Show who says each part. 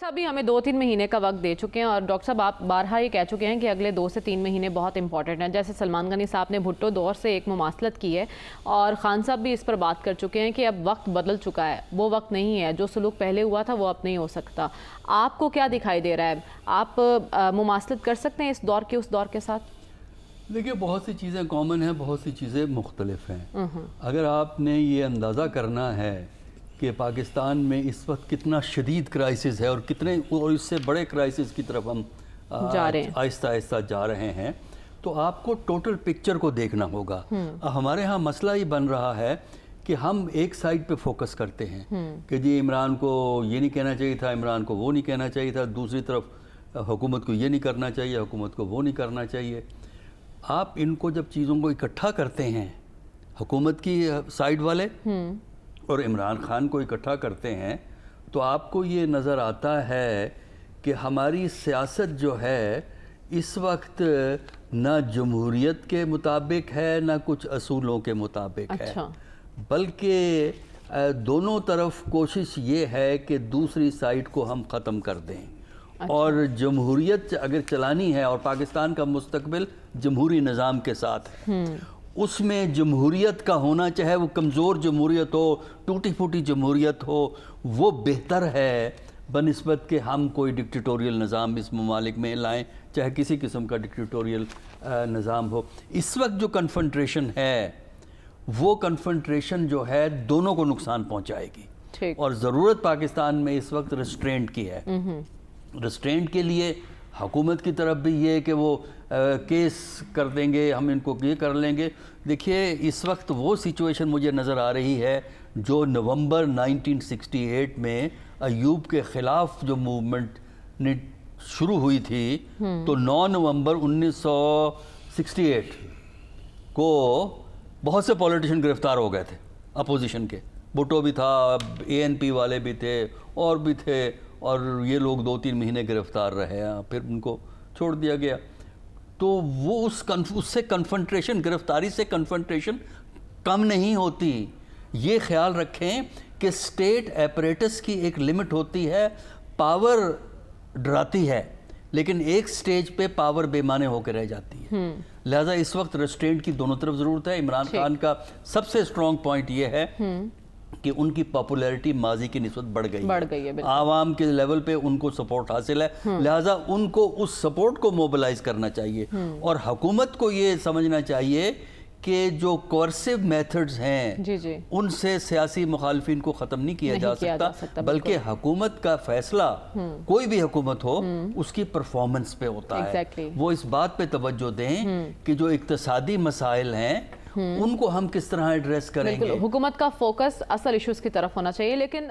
Speaker 1: साहब भी हमें 2-3 महीने का वक्त दे चुके हैं और डॉक्टर साहब आप बारहा ये कह चुके हैं कि अगले 2 से 3 महीने बहुत इंपॉर्टेंट हैं। जैसे सलमान गनी साहब ने भुट्टो दौर से एक मुमासलत की है और खान साहब भी इस पर बात कर चुके हैं कि अब वक्त बदल चुका है, वो वक्त नहीं है, जो सलूक पहले हुआ था वो अब नहीं हो सकता। आपको क्या दिखाई दे रहा है? आप मुमासलत कर सकते हैं इस दौर के उस दौर के साथ?
Speaker 2: देखिए, बहुत सी चीज़ें कॉमन हैं, बहुत सी चीज़ें मुख्तलिफ हैं। अगर आपने ये अंदाज़ा करना है कि पाकिस्तान में इस वक्त कितना शदीद क्राइसिस है और इससे बड़े क्राइसिस की तरफ हम आहिस्ता आहिस्ता जा रहे हैं, तो आपको टोटल पिक्चर को देखना होगा। हमारे यहाँ मसला ये बन रहा है कि हम एक साइड पे फोकस करते हैं कि जी इमरान को ये नहीं कहना चाहिए था, इमरान को वो नहीं कहना चाहिए था, दूसरी तरफ हुकूमत को ये नहीं करना चाहिए, हुकूमत को वो नहीं करना चाहिए। आप इनको जब चीज़ों को इकट्ठा करते हैं, हुकूमत की साइड वाले और इमरान खान को इकट्ठा करते हैं, तो आपको ये नज़र आता है कि हमारी सियासत जो है इस वक्त ना जमहूरियत के मुताबिक है, ना कुछ असूलों के मुताबिक है, बल्कि दोनों तरफ कोशिश ये है कि दूसरी साइड को हम ख़त्म कर दें। और जमहूरियत अगर चलानी है और पाकिस्तान का मुस्तकबिल जमहूरी निज़ाम के साथ है, उसमें जमहूरियत का होना, चाहे वो कमज़ोर जमहूरियत हो, टूटी फूटी जमहूरियत हो, वो बेहतर है बनिस्बत के हम कोई डिक्टेटोरियल निज़ाम इस ममालिक में लाएं, चाहे किसी किस्म का डिक्टेटोरियल निज़ाम हो। इस वक्त जो कन्फ्रंट्रेशन है, वो कन्फ्रंट्रेशन जो है दोनों को नुकसान पहुंचाएगी और ज़रूरत पाकिस्तान में इस वक्त रेस्ट्रेंट की है। रेस्ट्रेंट के लिए हुकूमत की तरफ भी ये कि वो केस कर देंगे, हम इनको ये कर लेंगे। देखिए, इस वक्त वो सिचुएशन मुझे नज़र आ रही है जो नवंबर 1968 में अयूब के ख़िलाफ़ जो मूवमेंट ने शुरू हुई थी, तो 9 नवंबर 1968 को बहुत से पॉलिटिशियन गिरफ़्तार हो गए थे अपोजिशन के। भुट्टो भी था, ANP वाले भी थे और भी थे, और ये लोग 2-3 महीने गिरफ़्तार रहे, फिर उनको छोड़ दिया गया। तो वो उससे कन्फ्रंट्रेशन, गिरफ़्तारी से कन्फ्रंट्रेशन कम नहीं होती। ये ख्याल रखें कि स्टेट एपरेटस की एक लिमिट होती है, पावर डराती है लेकिन एक स्टेज पे पावर बेमाने होकर रह जाती है। लिहाजा इस वक्त रेस्ट्रेंट की दोनों तरफ ज़रूरत है। इमरान खान का सबसे स्ट्रॉन्ग पॉइंट ये है कि उनकी पॉपुलैरिटी माजी की निस्बत बढ़ गई है। आवाम के लेवल पे उनको सपोर्ट हासिल है, लिहाजा उनको उस सपोर्ट को मोबिलाइज करना चाहिए और हुकूमत को ये समझना चाहिए कि जो कोर्सिव मेथड्स हैं उनसे सियासी मुखालफिन को ख़त्म नहीं किया जा सकता, बल्कि हुकूमत का फैसला, कोई भी हुकूमत हो, उसकी परफॉर्मेंस पे होता है। वो इस बात पे तवज्जो दें कि जो इक्तसादी मसाइल हैं उनको हम किस तरह एड्रेस करेंगे।
Speaker 1: हुकूमत का फोकस असल इश्यूज की तरफ होना चाहिए। लेकिन